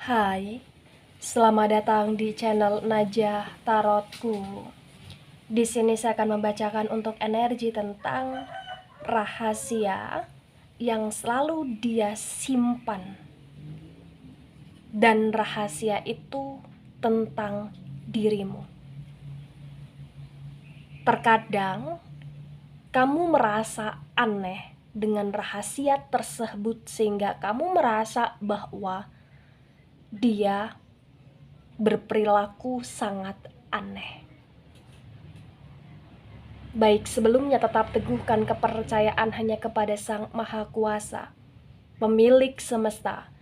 Hai, selamat datang di channel Najah Tarotku. Di sini saya akan membacakan untuk energi tentang rahasia yang selalu dia simpan. Dan rahasia itu tentang dirimu. Terkadang kamu merasa aneh dengan rahasia tersebut sehingga kamu merasa bahwa dia berperilaku sangat aneh. Baik, sebelumnya tetap teguhkan kepercayaan hanya kepada Sang Maha Kuasa, pemilik semesta.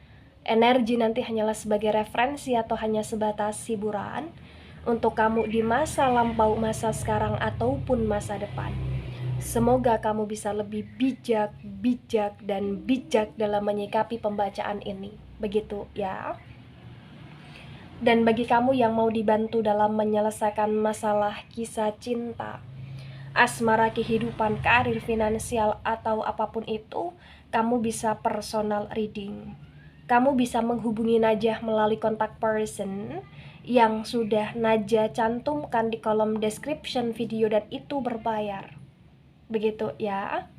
Energi nanti hanyalah sebagai referensi atau hanya sebatas hiburan untuk kamu di masa lampau, masa sekarang, ataupun masa depan. Semoga kamu bisa lebih bijak dalam menyikapi pembacaan ini. Begitu ya. Dan bagi kamu yang mau dibantu dalam menyelesaikan masalah kisah cinta, asmara, kehidupan, karir, finansial, atau apapun itu, kamu bisa personal reading. Kamu bisa menghubungi Najah melalui kontak person yang sudah Najah cantumkan di kolom description video dan itu berbayar. Begitu ya.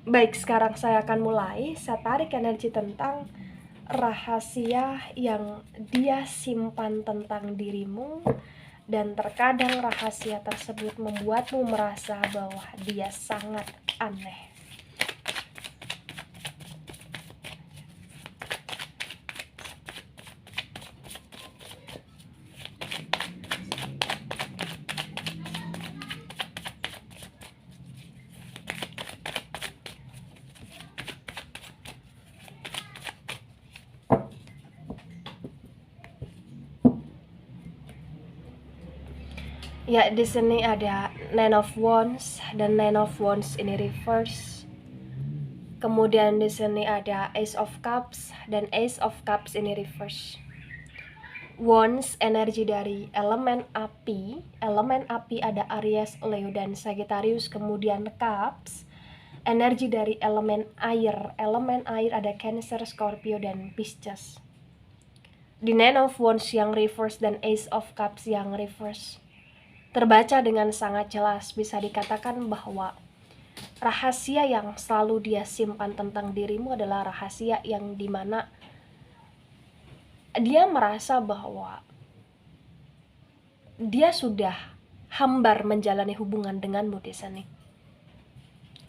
Baik, sekarang saya akan mulai. Saya tarik energi tentang rahasia yang dia simpan tentang dirimu, dan terkadang rahasia tersebut membuatmu merasa bahwa dia sangat aneh. Ya, di sini ada Nine of Wands dan Nine of Wands ini reverse. Kemudian di sini ada Ace of Cups dan Ace of Cups ini reverse. Wands energi dari elemen api. Elemen api ada Aries, Leo, dan Sagittarius. Kemudian Cups energi dari elemen air. Elemen air ada Cancer, Scorpio, dan Pisces. Di Nine of Wands yang reverse dan Ace of Cups yang reverse, terbaca dengan sangat jelas, bisa dikatakan bahwa rahasia yang selalu dia simpan tentang dirimu adalah rahasia yang dimana dia merasa bahwa dia sudah hambar menjalani hubungan denganmu di sini.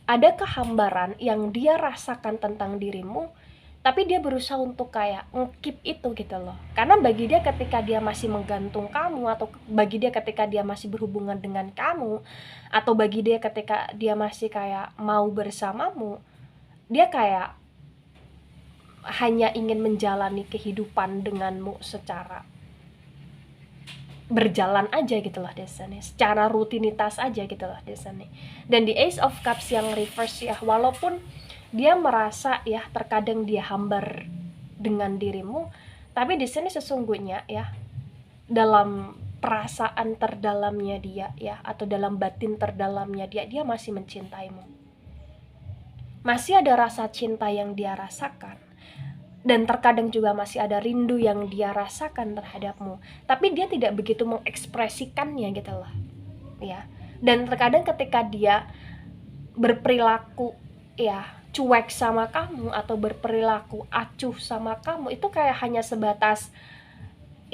Ada kehambaran yang dia rasakan tentang dirimu, tapi dia berusaha untuk kayak ngekip itu gitu loh. Karena bagi dia ketika dia masih menggantung kamu, atau bagi dia ketika dia masih berhubungan dengan kamu, atau bagi dia ketika dia masih kayak mau bersamamu, dia kayak hanya ingin menjalani kehidupan denganmu secara berjalan aja gitu loh di sini, secara rutinitas aja gitu loh di sini. Dan di Ace of Cups yang reverse ya, walaupun dia merasa ya terkadang dia hambar dengan dirimu, tapi di sini sesungguhnya ya dalam perasaan terdalamnya dia ya, atau dalam batin terdalamnya dia masih mencintaimu. Masih ada rasa cinta yang dia rasakan, dan terkadang juga masih ada rindu yang dia rasakan terhadapmu, tapi dia tidak begitu mengekspresikannya gitu loh ya. Dan terkadang ketika dia berperilaku ya cuek sama kamu atau berperilaku acuh sama kamu, itu kayak hanya sebatas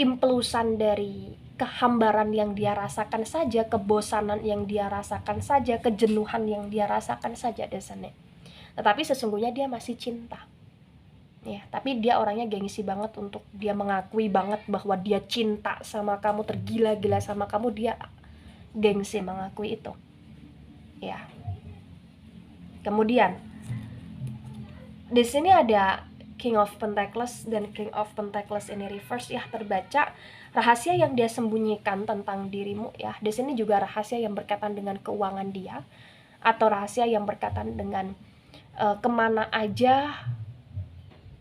impulsan dari kehambaran yang dia rasakan saja, kebosanan yang dia rasakan saja, kejenuhan yang dia rasakan saja desanya. Tetapi sesungguhnya dia masih cinta ya, tapi dia orangnya gengsi banget untuk dia mengakui banget bahwa dia cinta sama kamu, tergila-gila sama kamu, dia gengsi mengakui itu ya. Kemudian di sini ada King of Pentacles dan King of Pentacles ini reverse ya, terbaca rahasia yang dia sembunyikan tentang dirimu ya. Di sini juga rahasia yang berkaitan dengan keuangan dia, atau rahasia yang berkaitan dengan kemana aja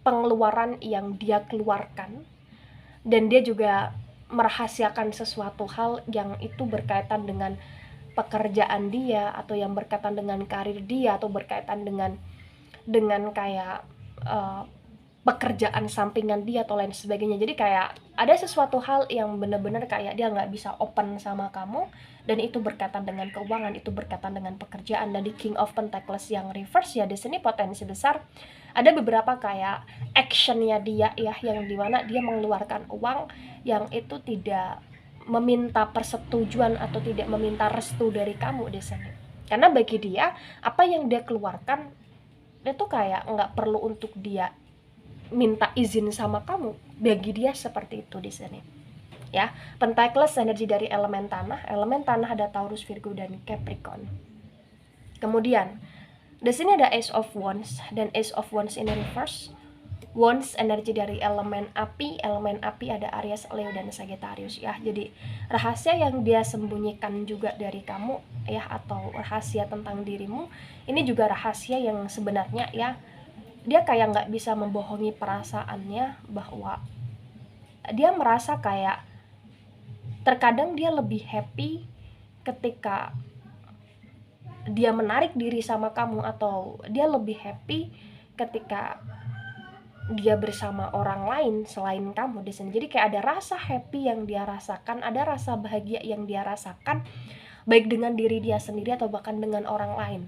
pengeluaran yang dia keluarkan. Dan dia juga merahasiakan sesuatu hal yang itu berkaitan dengan pekerjaan dia, atau yang berkaitan dengan karir dia, atau berkaitan dengan kayak pekerjaan sampingan dia atau lain sebagainya. Jadi kayak ada sesuatu hal yang benar-benar kayak dia nggak bisa open sama kamu, dan itu berkaitan dengan keuangan, itu berkaitan dengan pekerjaan. Dan di King of Pentacles yang reverse ya, di sini potensi besar ada beberapa kayak actionnya dia ya, yang dimana dia mengeluarkan uang yang itu tidak meminta persetujuan atau tidak meminta restu dari kamu di sini. Karena bagi dia apa yang dia keluarkan itu kayak nggak perlu untuk dia minta izin sama kamu. Bagi dia seperti itu di sini. Ya, Pentacles energi dari elemen tanah. Elemen tanah ada Taurus, Virgo, dan Capricorn. Kemudian di sini ada Ace of Wands, dan Ace of Wands ini reverse. Wands energi dari elemen api. Elemen api ada Aries, Leo, dan Sagittarius ya. Jadi rahasia yang dia sembunyikan juga dari kamu ya, atau rahasia tentang dirimu, ini juga rahasia yang sebenarnya ya dia kayak nggak bisa membohongi perasaannya, bahwa dia merasa kayak terkadang dia lebih happy ketika dia menarik diri sama kamu, atau dia lebih happy ketika dia bersama orang lain selain kamu di sini. Jadi kayak ada rasa happy yang dia rasakan, ada rasa bahagia yang dia rasakan, baik dengan diri dia sendiri atau bahkan dengan orang lain.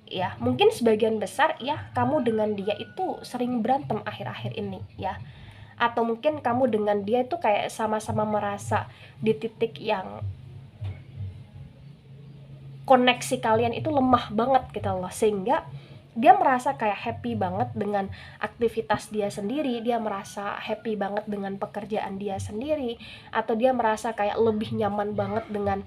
Ya, mungkin sebagian besar ya kamu dengan dia itu sering berantem akhir-akhir ini ya. Atau mungkin kamu dengan dia itu kayak sama-sama merasa di titik yang koneksi kalian itu lemah banget gitu loh, sehingga dia merasa kayak happy banget dengan aktivitas dia sendiri, dia merasa happy banget dengan pekerjaan dia sendiri, atau dia merasa kayak lebih nyaman banget dengan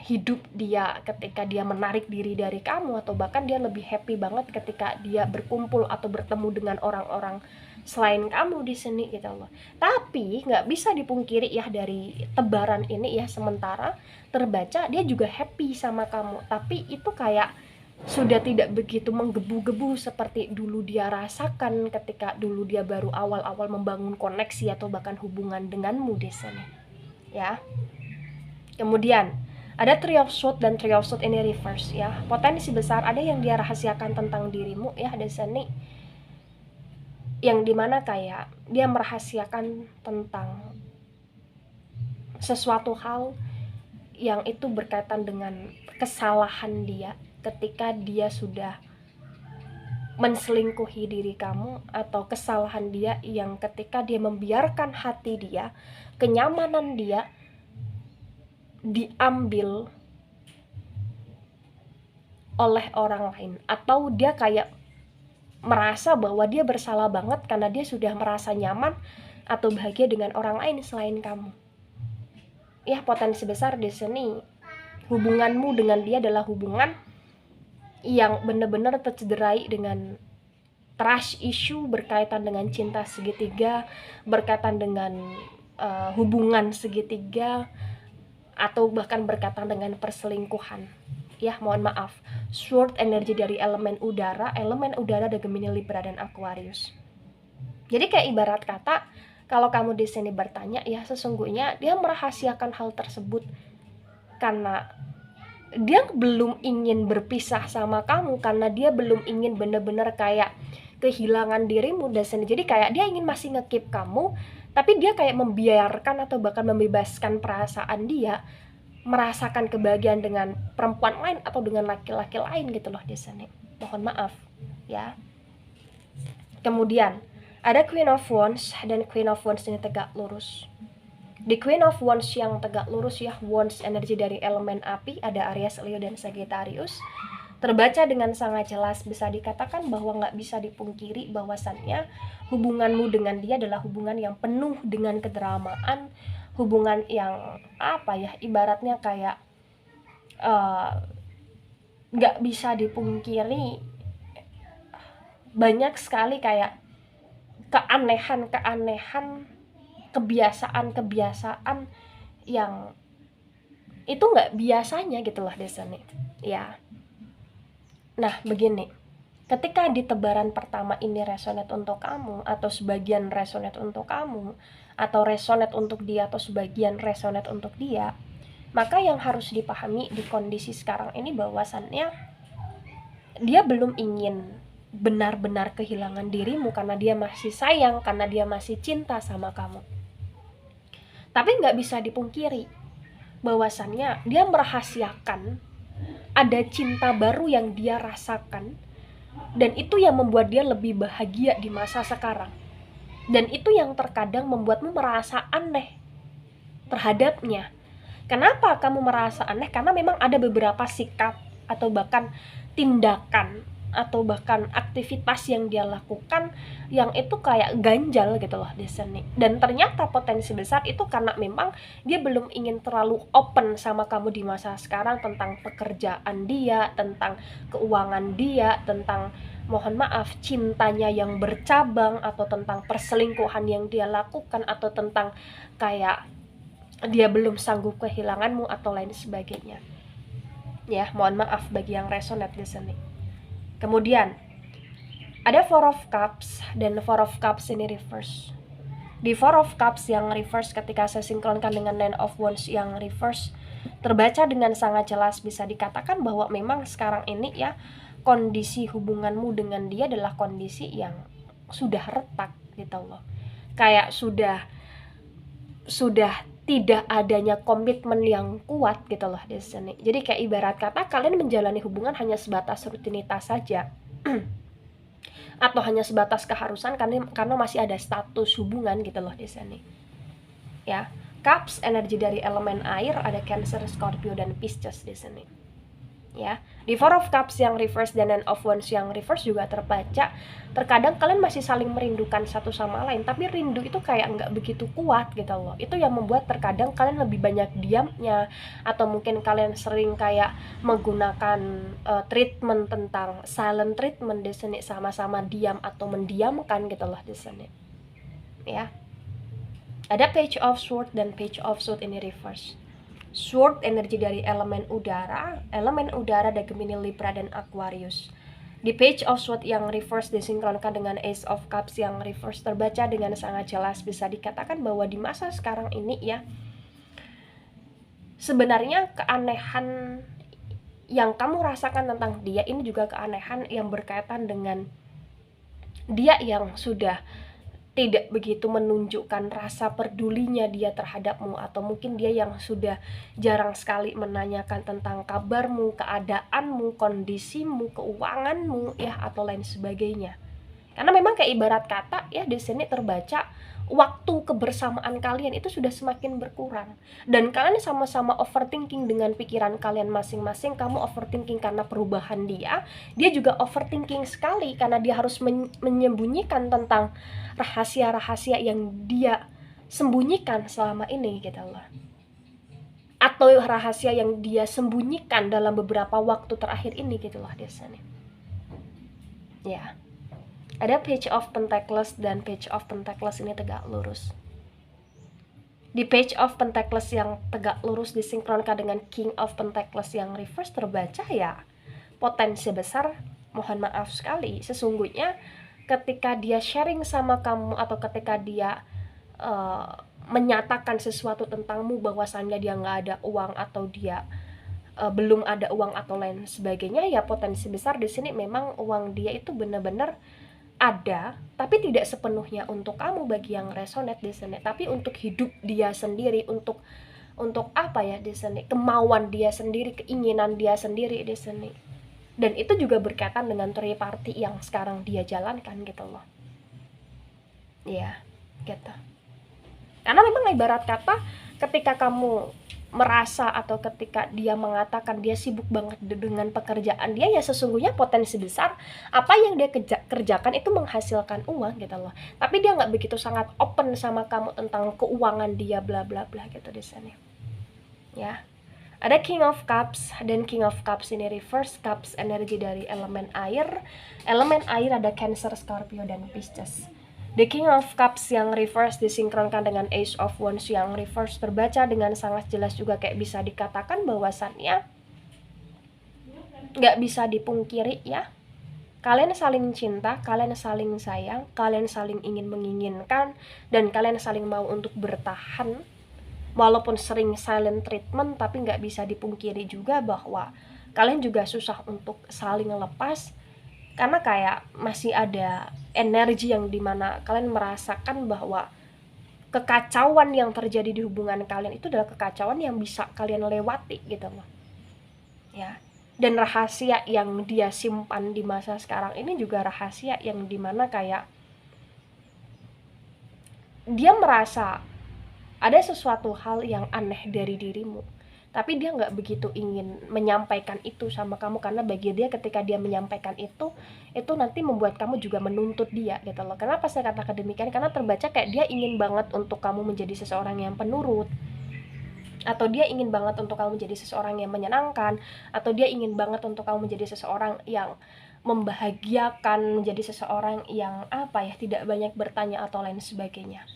hidup dia ketika dia menarik diri dari kamu, atau bahkan dia lebih happy banget ketika dia berkumpul atau bertemu dengan orang-orang selain kamu di sini gitu loh. Tapi nggak bisa dipungkiri ya, dari tebaran ini ya, sementara terbaca dia juga happy sama kamu, tapi itu kayak sudah tidak begitu menggebu-gebu seperti dulu dia rasakan ketika dulu dia baru awal-awal membangun koneksi atau bahkan hubungan denganmu di sini ya. Kemudian ada Three of Swords, dan Three of Swords ini reverse ya. Potensi besar ada yang dia rahasiakan tentang dirimu ya di sini, yang dimana kayak dia merahasiakan tentang sesuatu hal yang itu berkaitan dengan kesalahan dia ketika dia sudah menselingkuhi diri kamu, atau kesalahan dia yang ketika dia membiarkan hati dia, kenyamanan dia diambil oleh orang lain, atau dia kayak merasa bahwa dia bersalah banget karena dia sudah merasa nyaman atau bahagia dengan orang lain selain kamu. Ya, potensi besar di sini hubunganmu dengan dia adalah hubungan yang benar-benar tercederai dengan trust issue, berkaitan dengan cinta segitiga, berkaitan dengan hubungan segitiga, atau bahkan berkaitan dengan perselingkuhan. Ya, mohon maaf. Sword energi dari elemen udara ada Gemini, Libra, dan Aquarius. Jadi kayak ibarat kata, kalau kamu di sini bertanya ya, sesungguhnya dia merahasiakan hal tersebut karena dia belum ingin berpisah sama kamu, karena dia belum ingin bener-bener kayak kehilangan dirimu dan sendiri. Jadi kayak dia ingin masih nge-keep kamu, tapi dia kayak membiarkan atau bahkan membebaskan perasaan dia merasakan kebahagiaan dengan perempuan lain atau dengan laki-laki lain gitu loh di sini. Mohon maaf ya. Kemudian ada Queen of Wands, dan Queen of Wands ini tegak lurus. Di Queen of Wands yang tegak lurus ya, Wands energi dari elemen api, ada Aries, Leo, dan Sagittarius. Terbaca dengan sangat jelas, bisa dikatakan bahwa nggak bisa dipungkiri bahwasannya hubunganmu dengan dia adalah hubungan yang penuh dengan kedramaan, hubungan yang apa ya, ibaratnya kayak nggak bisa dipungkiri banyak sekali kayak keanehan, kebiasaan yang itu nggak biasanya gitu loh di sini ya. Nah begini, ketika di tebaran pertama ini resonate untuk kamu, atau sebagian resonate untuk kamu, atau resonate untuk dia, atau sebagian resonate untuk dia, maka yang harus dipahami di kondisi sekarang ini bahwasannya dia belum ingin benar-benar kehilangan dirimu karena dia masih sayang, karena dia masih cinta sama kamu. Tapi nggak bisa dipungkiri bahwasannya dia merahasiakan ada cinta baru yang dia rasakan, dan itu yang membuat dia lebih bahagia di masa sekarang. Dan itu yang terkadang membuatmu merasa aneh terhadapnya. Kenapa kamu merasa aneh? Karena memang ada beberapa sikap atau bahkan tindakan atau bahkan aktivitas yang dia lakukan yang itu kayak ganjal gitu loh di sini. Dan ternyata potensi besar itu karena memang dia belum ingin terlalu open sama kamu di masa sekarang tentang pekerjaan dia, tentang keuangan dia, tentang mohon maaf cintanya yang bercabang, atau tentang perselingkuhan yang dia lakukan, atau tentang kayak dia belum sanggup kehilanganmu atau lain sebagainya. Ya, mohon maaf bagi yang resonate di sini. Kemudian ada Four of Cups, dan Four of Cups ini reverse. Di Four of Cups yang reverse ketika saya sinkronkan dengan Nine of Wands yang reverse, terbaca dengan sangat jelas bisa dikatakan bahwa memang sekarang ini ya kondisi hubunganmu dengan dia adalah kondisi yang sudah retak gitu loh. Kayak sudah tidak adanya komitmen yang kuat gitu loh di sini. Jadi kayak ibarat kata kalian menjalani hubungan hanya sebatas rutinitas saja. Atau hanya sebatas keharusan karena masih ada status hubungan gitu loh di sini. Ya. Cups energi dari elemen air, ada Cancer, Scorpio dan Pisces di sini. Ya, di Four of Cups yang reverse dan Nine of Wands yang reverse juga terbaca terkadang kalian masih saling merindukan satu sama lain, tapi rindu itu kayak nggak begitu kuat gitu loh. Itu yang membuat terkadang kalian lebih banyak diamnya, atau mungkin kalian sering kayak menggunakan treatment tentang silent treatment di sini, sama-sama diam atau mendiamkan gitu loh di sini. Ya, ada Page of Swords dan Page of Swords ini reverse. Sword energi dari elemen udara ada Gemini, Libra dan Aquarius. Di Page of Swords yang reverse disinkronkan dengan Ace of Cups yang reverse terbaca dengan sangat jelas bisa dikatakan bahwa di masa sekarang ini ya sebenarnya keanehan yang kamu rasakan tentang dia ini juga keanehan yang berkaitan dengan dia yang sudah tidak begitu menunjukkan rasa pedulinya dia terhadapmu, atau mungkin dia yang sudah jarang sekali menanyakan tentang kabarmu, keadaanmu, kondisimu, keuanganmu ya atau lain sebagainya. Karena memang kayak ibarat kata ya di sini terbaca waktu kebersamaan kalian itu sudah semakin berkurang, dan kalian sama-sama overthinking dengan pikiran kalian masing-masing. Kamu overthinking karena perubahan dia juga overthinking sekali karena dia harus menyembunyikan tentang rahasia-rahasia yang dia sembunyikan selama ini gitu loh, atau rahasia yang dia sembunyikan dalam beberapa waktu terakhir ini gitu loh di sini. Ya. Ada Page of Pentacles dan Page of Pentacles ini tegak lurus. Di Page of Pentacles yang tegak lurus disinkronkan dengan King of Pentacles yang reverse terbaca ya potensi besar, mohon maaf sekali, sesungguhnya ketika dia sharing sama kamu atau ketika dia menyatakan sesuatu tentangmu bahwasannya dia nggak ada uang atau dia belum ada uang atau lain sebagainya, ya potensi besar di sini memang uang dia itu benar-benar ada, tapi tidak sepenuhnya untuk kamu bagi yang resonate di sini, tapi untuk hidup dia sendiri, untuk apa ya di sini, kemauan dia sendiri, keinginan dia sendiri di sini. Dan itu juga berkaitan dengan third party yang sekarang dia jalankan gitu loh. Ya, gitu. Karena memang ibarat kata ketika kamu merasa atau ketika dia mengatakan dia sibuk banget dengan pekerjaan dia, ya sesungguhnya potensi besar apa yang dia kerjakan itu menghasilkan uang gitu loh, tapi dia nggak begitu sangat open sama kamu tentang keuangan dia bla bla bla gitu di sini. Ya, ada King of Cups dan King of Cups ini reverse. Cups energi dari elemen air ada Cancer, Scorpio dan Pisces. The King of Cups yang reverse disinkronkan dengan Ace of Wands yang reverse terbaca dengan sangat jelas juga kayak bisa dikatakan bahwasannya nggak bisa dipungkiri ya, kalian saling cinta, kalian saling sayang, kalian saling ingin menginginkan, dan kalian saling mau untuk bertahan walaupun sering silent treatment. Tapi nggak bisa dipungkiri juga bahwa kalian juga susah untuk saling lepas Karena kayak masih ada energi yang dimana kalian merasakan bahwa kekacauan yang terjadi di hubungan kalian itu adalah kekacauan yang bisa kalian lewati gitu loh ya. Dan rahasia yang dia simpan di masa sekarang ini juga rahasia yang dimana kayak dia merasa ada sesuatu hal yang aneh dari dirimu, tapi dia nggak begitu ingin menyampaikan itu sama kamu, karena bagi dia ketika dia menyampaikan itu nanti membuat kamu juga menuntut dia gitu loh. Kenapa saya katakan demikian? Karena terbaca kayak dia ingin banget untuk kamu menjadi seseorang yang penurut, atau dia ingin banget untuk kamu menjadi seseorang yang menyenangkan, atau dia ingin banget untuk kamu menjadi seseorang yang membahagiakan, menjadi seseorang yang apa ya, tidak banyak bertanya atau lain sebagainya.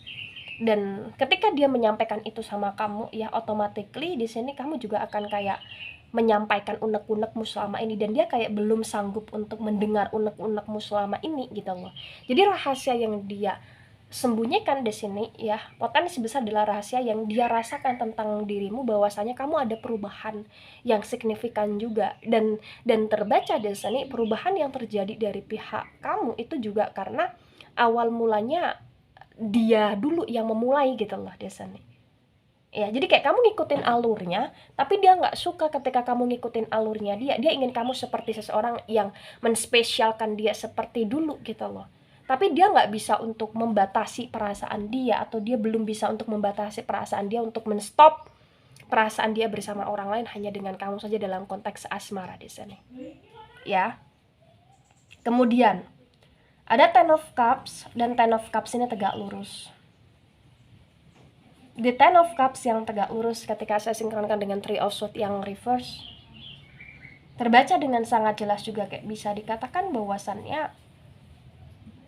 Dan ketika dia menyampaikan itu sama kamu ya, automatically di sini kamu juga akan kayak menyampaikan unek-unekmu selama ini, dan dia kayak belum sanggup untuk mendengar unek-unekmu selama ini gitu loh. Jadi rahasia yang dia sembunyikan di sini ya, potensi besar adalah rahasia yang dia rasakan tentang dirimu, bahwasanya kamu ada perubahan yang signifikan juga. Dan terbaca di sini perubahan yang terjadi dari pihak kamu itu juga karena awal mulanya dia dulu yang memulai gitu loh di sini ya. Jadi kayak kamu ngikutin alurnya, tapi dia nggak suka ketika kamu ngikutin alurnya dia ingin kamu seperti seseorang yang menspesialkan dia seperti dulu gitu loh. Tapi dia nggak bisa untuk membatasi perasaan dia, atau dia belum bisa untuk membatasi perasaan dia untuk menstop perasaan dia bersama orang lain hanya dengan kamu saja dalam konteks asmara di sini ya. Kemudian ada Ten of Cups, dan Ten of Cups ini tegak lurus. Di Ten of Cups yang tegak lurus ketika saya sinkronkan dengan Three of Swords yang reverse, terbaca dengan sangat jelas juga kayak bisa dikatakan bahwasannya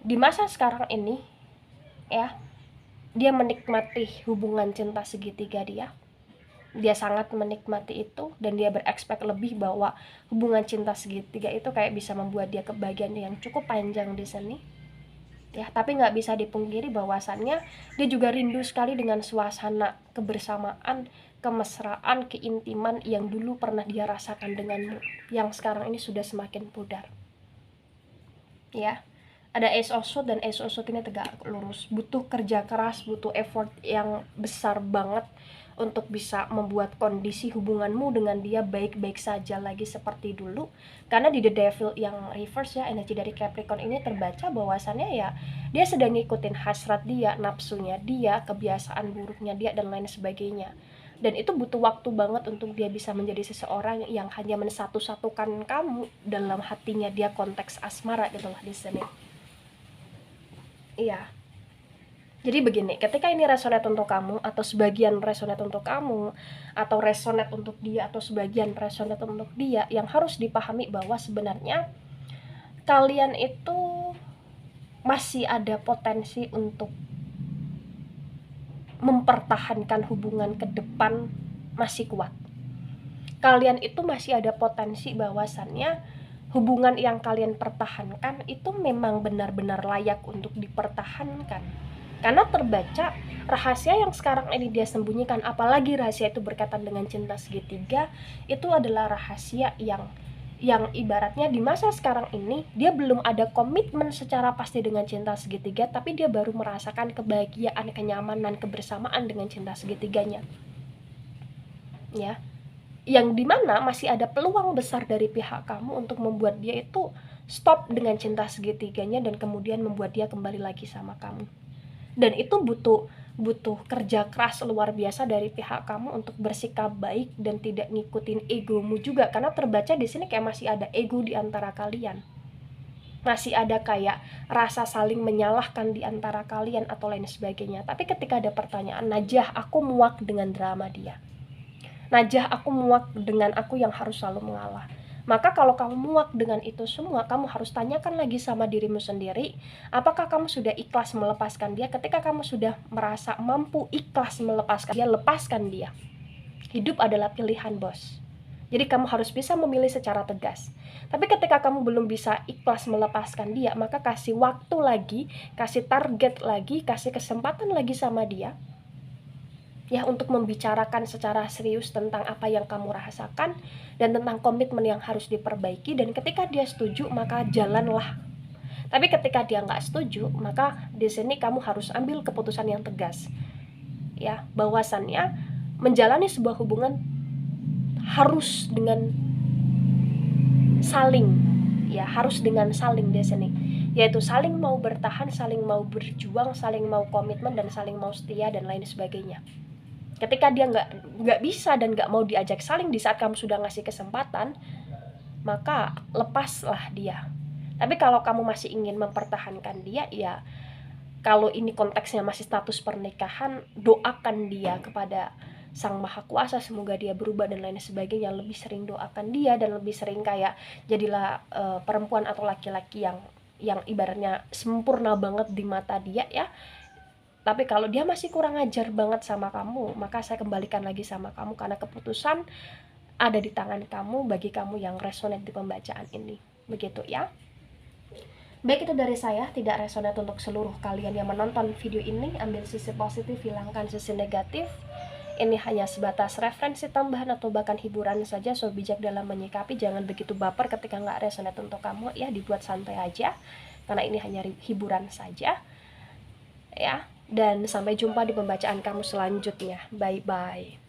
di masa sekarang ini ya, dia menikmati hubungan cinta segitiga dia sangat menikmati itu, dan dia berekspek lebih bahwa hubungan cinta segitiga itu kayak bisa membuat dia kebahagiaan yang cukup panjang di sini ya. Tapi nggak bisa dipungkiri bahwasannya dia juga rindu sekali dengan suasana kebersamaan, kemesraan, keintiman yang dulu pernah dia rasakan denganmu, yang sekarang ini sudah semakin pudar ya. Ada Ace of Swords, dan Ace of Swords ini tegak lurus, butuh kerja keras, butuh effort yang besar banget untuk bisa membuat kondisi hubunganmu dengan dia baik-baik saja lagi seperti dulu. Karena di The Devil yang reverse ya, energi dari Capricorn ini terbaca bahwasannya ya dia sedang ngikutin hasrat dia, nafsunya dia, kebiasaan buruknya dia, dan lain sebagainya. Dan itu butuh waktu banget untuk dia bisa menjadi seseorang yang hanya mensatu-satukan kamu dalam hatinya dia, konteks asmara gitu lah di sini. Iya. Jadi begini, ketika ini resonate untuk kamu, atau sebagian resonate untuk kamu, atau resonate untuk dia, atau sebagian resonate untuk dia, yang harus dipahami bahwa sebenarnya kalian itu masih ada potensi untuk mempertahankan hubungan ke depan masih kuat. Kalian itu masih ada potensi bahwasannya hubungan yang kalian pertahankan itu memang benar-benar layak untuk dipertahankan. Karena terbaca rahasia yang sekarang ini dia sembunyikan, apalagi rahasia itu berkaitan dengan cinta segitiga, itu adalah rahasia yang ibaratnya di masa sekarang ini dia belum ada komitmen secara pasti dengan cinta segitiga, tapi dia baru merasakan kebahagiaan, kenyamanan, kebersamaan dengan cinta segitiganya ya. Yang dimana masih ada peluang besar dari pihak kamu untuk membuat dia itu stop dengan cinta segitiganya, dan kemudian membuat dia kembali lagi sama kamu. Dan itu butuh kerja keras luar biasa dari pihak kamu untuk bersikap baik dan tidak ngikutin egomu juga, karena terbaca di sini kayak masih ada ego di antara kalian, masih ada kayak rasa saling menyalahkan di antara kalian atau lain sebagainya. Tapi ketika ada pertanyaan, Najah, aku muak dengan drama dia, Najah, aku muak dengan aku yang harus selalu mengalah. Maka kalau kamu muak dengan itu semua, kamu harus tanyakan lagi sama dirimu sendiri, apakah kamu sudah ikhlas melepaskan dia? Ketika kamu sudah merasa mampu ikhlas melepaskan dia, lepaskan dia. Hidup adalah pilihan, bos. Jadi kamu harus bisa memilih secara tegas. Tapi ketika kamu belum bisa ikhlas melepaskan dia, maka kasih waktu lagi, kasih target lagi, kasih kesempatan lagi sama dia. ya, untuk membicarakan secara serius tentang apa yang kamu rasakan dan tentang komitmen yang harus diperbaiki. Dan ketika dia setuju, maka jalanlah. Tapi ketika dia nggak setuju, maka di sini kamu harus ambil keputusan yang tegas, ya, bahwasannya menjalani sebuah hubungan harus dengan saling, ya, harus dengan saling di sini, yaitu saling mau bertahan, saling mau berjuang, saling mau komitmen, dan saling mau setia dan lain sebagainya. Ketika dia nggak bisa dan nggak mau diajak saling di saat kamu sudah ngasih kesempatan, maka lepaslah dia. Tapi kalau kamu masih ingin mempertahankan dia, ya, kalau ini konteksnya masih status pernikahan, doakan dia kepada Sang Maha Kuasa, semoga dia berubah dan lain sebagainya. Lebih sering doakan dia, dan lebih sering kayak jadilah perempuan atau laki-laki yang ibaratnya sempurna banget di mata dia, ya. Tapi kalau dia masih kurang ajar banget sama kamu, maka saya kembalikan lagi sama kamu, karena keputusan ada di tangan kamu bagi kamu yang resonate di pembacaan ini. Begitu ya. Baik, itu dari saya, tidak resonate untuk seluruh kalian yang menonton video ini. Ambil sisi positif, hilangkan sisi negatif. Ini hanya sebatas referensi tambahan atau bahkan hiburan saja, so bijak dalam menyikapi. Jangan begitu baper ketika nggak resonate untuk kamu, ya, dibuat santai aja, karena ini hanya hiburan saja, ya. Dan sampai jumpa di pembacaan kamu selanjutnya. Bye-bye.